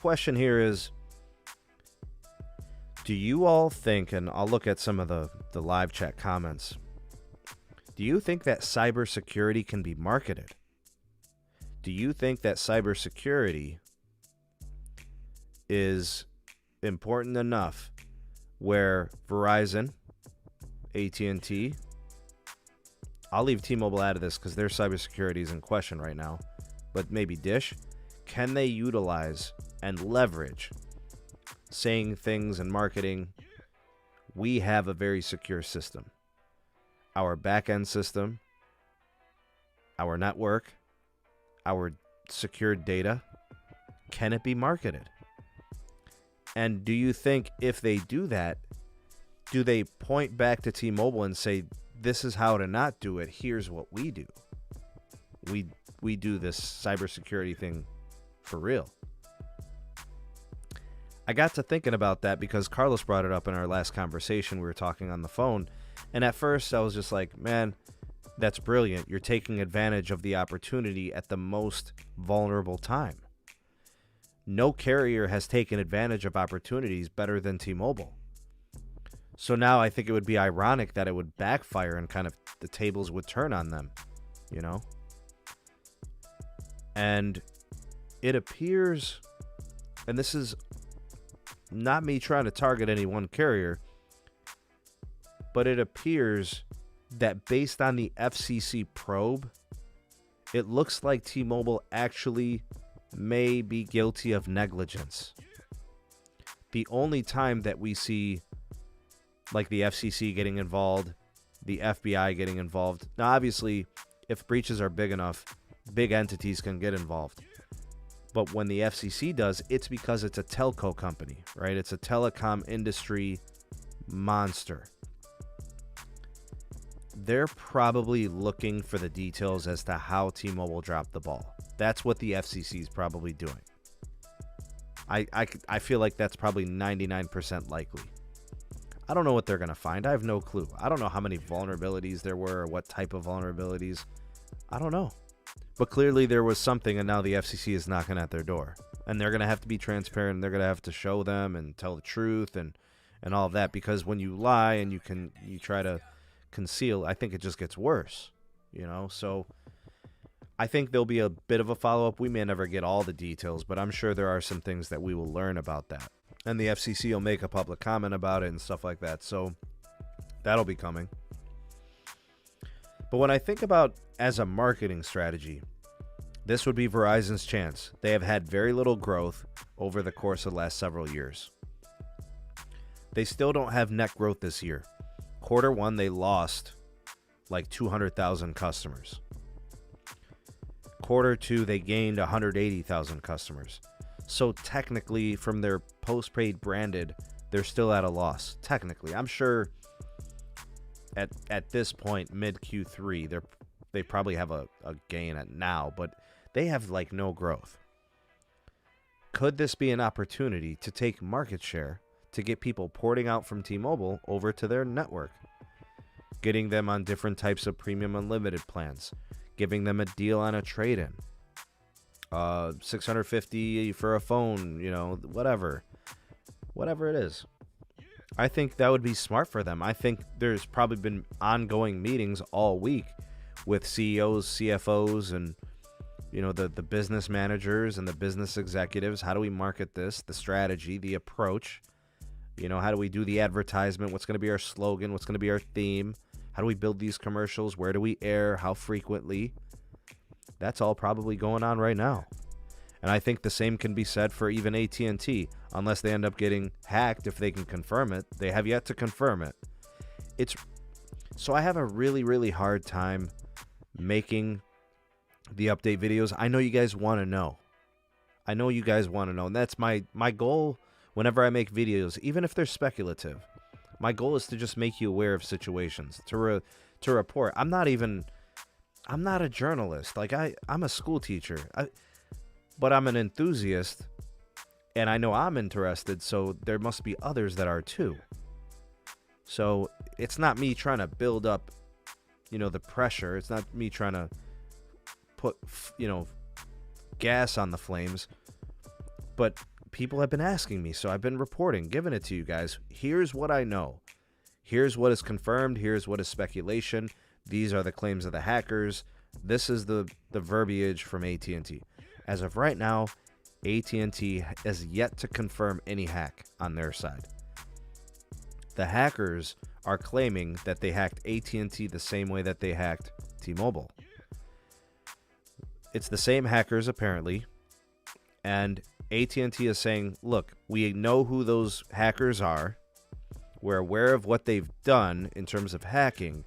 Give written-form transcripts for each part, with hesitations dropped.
question here is, do you all think, and I'll look at some of the live chat comments, do you think that cybersecurity can be marketed? Do you think that cybersecurity is important enough where Verizon, AT&T, I'll leave T-Mobile out of this because their cybersecurity is in question right now, but maybe Dish, can they utilize and leverage saying things and marketing, we have a very secure system. Our back-end system, our network, our secured data, can it be marketed? And do you think if they do that, do they point back to T-Mobile and say, this is how to not do it, here's what we do? We do this cybersecurity thing for real. I got to thinking about that because Carlos brought it up in our last conversation. We were talking on the phone. And at first I was just like, man, that's brilliant. You're taking advantage of the opportunity at the most vulnerable time. No carrier has taken advantage of opportunities better than T-Mobile. So now I think it would be ironic that it would backfire and kind of the tables would turn on them, you know? And it appears, and this is not me trying to target any one carrier, but it appears that based on the FCC probe, it looks like T-Mobile actually may be guilty of negligence. The only time that we see like the FCC getting involved, the FBI getting involved. Now, obviously, if breaches are big enough, big entities can get involved. But when the FCC does, it's because it's a telco company, right? It's a telecom industry monster. They're probably looking for the details as to how T-Mobile dropped the ball. That's what the FCC is probably doing. I feel like that's probably 99% likely. I don't know what they're going to find. I have no clue. I don't know how many vulnerabilities there were or what type of vulnerabilities. I don't know. But clearly there was something, and now the FCC is knocking at their door. And they're going to have to be transparent, and they're going to have to show them and tell the truth and all of that. Because when you lie and you try to conceal, I think it just gets worse. You know? So I think there'll be a bit of a follow-up. We may never get all the details, but I'm sure there are some things that we will learn about that. And the FCC will make a public comment about it and stuff like that. So that'll be coming. But when I think about as a marketing strategy, this would be Verizon's chance. They have had very little growth over the course of the last several years. They still don't have net growth this year. Quarter one, they lost like 200,000 customers. Quarter two, they gained 180,000 customers. So technically, from their postpaid branded, they're still at a loss. Technically, I'm sure at this point, mid Q3, they probably have a gain at now, but they have like no growth. Could this be an opportunity to take market share to get people porting out from T-Mobile over to their network, getting them on different types of premium unlimited plans, giving them a deal on a trade-in? $650 for a phone, you know, whatever it is. I think that would be smart for them. I think there's probably been ongoing meetings all week with CEOs, CFOs, and, you know, the business managers and the business executives. How do we market this? The strategy, the approach. You know, how do we do the advertisement? What's going to be our slogan? What's going to be our theme? How do we build these commercials? Where do we air? How frequently? That's all probably going on right now. And I think the same can be said for even AT&T, unless they end up getting hacked, if they can confirm it. They have yet to confirm it. So I have a really, really hard time making the update videos. I know you guys want to know. And that's my goal whenever I make videos, even if they're speculative. My goal is to just make you aware of situations, to report. I'm not a journalist. Like I'm a school teacher, but I'm an enthusiast, and I know I'm interested, so there must be others that are too. So it's not me trying to build up, you know, the pressure. It's not me trying to put, you know, gas on the flames, but people have been asking me, so I've been reporting, giving it to you guys. Here's what I know. Here's what is confirmed. Here's what is speculation. These are the claims of the hackers. This is the verbiage from AT&T. As of right now, AT&T has yet to confirm any hack on their side. The hackers are claiming that they hacked AT&T the same way that they hacked T-Mobile. It's the same hackers, apparently, and AT&T is saying, look, we know who those hackers are. We're aware of what they've done in terms of hacking.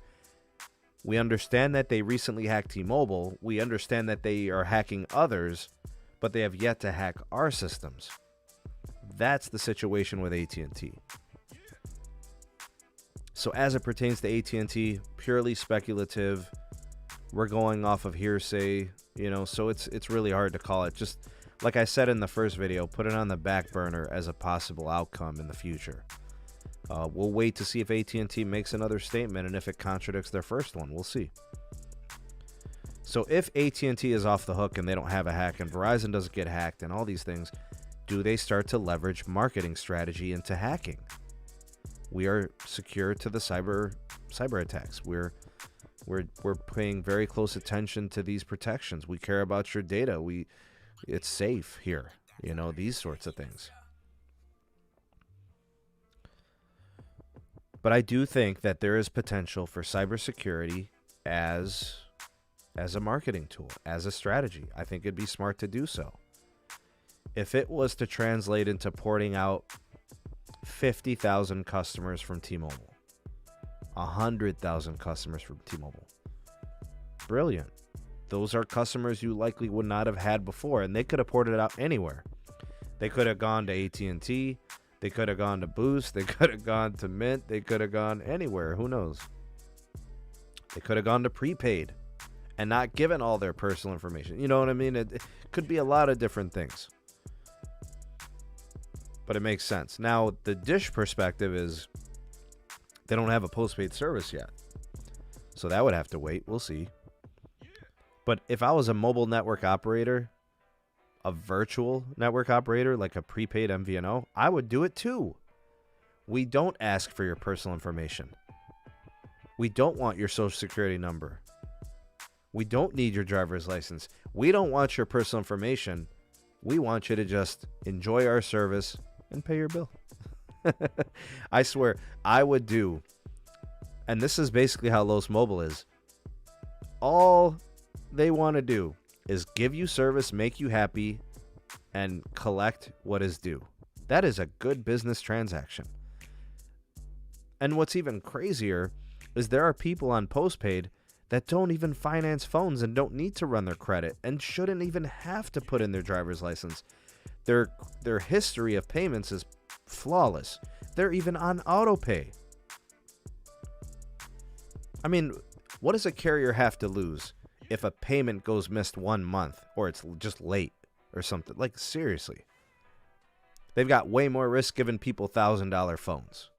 We understand that they recently hacked T-Mobile. We understand that they are hacking others, but they have yet to hack our systems. That's the situation with AT&T. So as it pertains to AT&T, purely speculative. We're going off of hearsay, so it's really hard to call it. Just like I said in the first video, put it on the back burner as a possible outcome in the future. We'll wait to see if AT&T makes another statement, and if it contradicts their first one, we'll see. So if AT&T is off the hook and they don't have a hack, and Verizon doesn't get hacked and all these things, do they start to leverage marketing strategy into hacking? We are secure to the cyber attacks. We're paying very close attention to these protections. We care about your data. It's safe here. These sorts of things. But I do think that there is potential for cybersecurity as a marketing tool, as a strategy. I think it'd be smart to do so. If it was to translate into porting out 50,000 customers from T-Mobile, 100,000 customers from T-Mobile, brilliant. Those are customers you likely would not have had before, and they could have ported it out anywhere. They could have gone to AT&T. They could have gone to Boost. They could have gone to Mint. They could have gone anywhere. Who knows? They could have gone to prepaid and not given all their personal information. You know what I mean? It could be a lot of different things. But it makes sense. Now, the Dish perspective is they don't have a postpaid service yet. So that would have to wait. We'll see. But if I was a mobile network operator, a virtual network operator, like a prepaid MVNO, I would do it too. We don't ask for your personal information. We don't want your social security number. We don't need your driver's license. We don't want your personal information. We want you to just enjoy our service and pay your bill. I swear, I would do, and this is basically how Los Mobile is. All they want to do is give you service, make you happy, and collect what is due. That is a good business transaction. And what's even crazier is there are people on postpaid that don't even finance phones and don't need to run their credit and shouldn't even have to put in their driver's license. Their history of payments is flawless. They're even on auto pay. I mean, what does a carrier have to lose if a payment goes missed 1 month or it's just late or something? Like, seriously. They've got way more risk giving people $1,000 phones.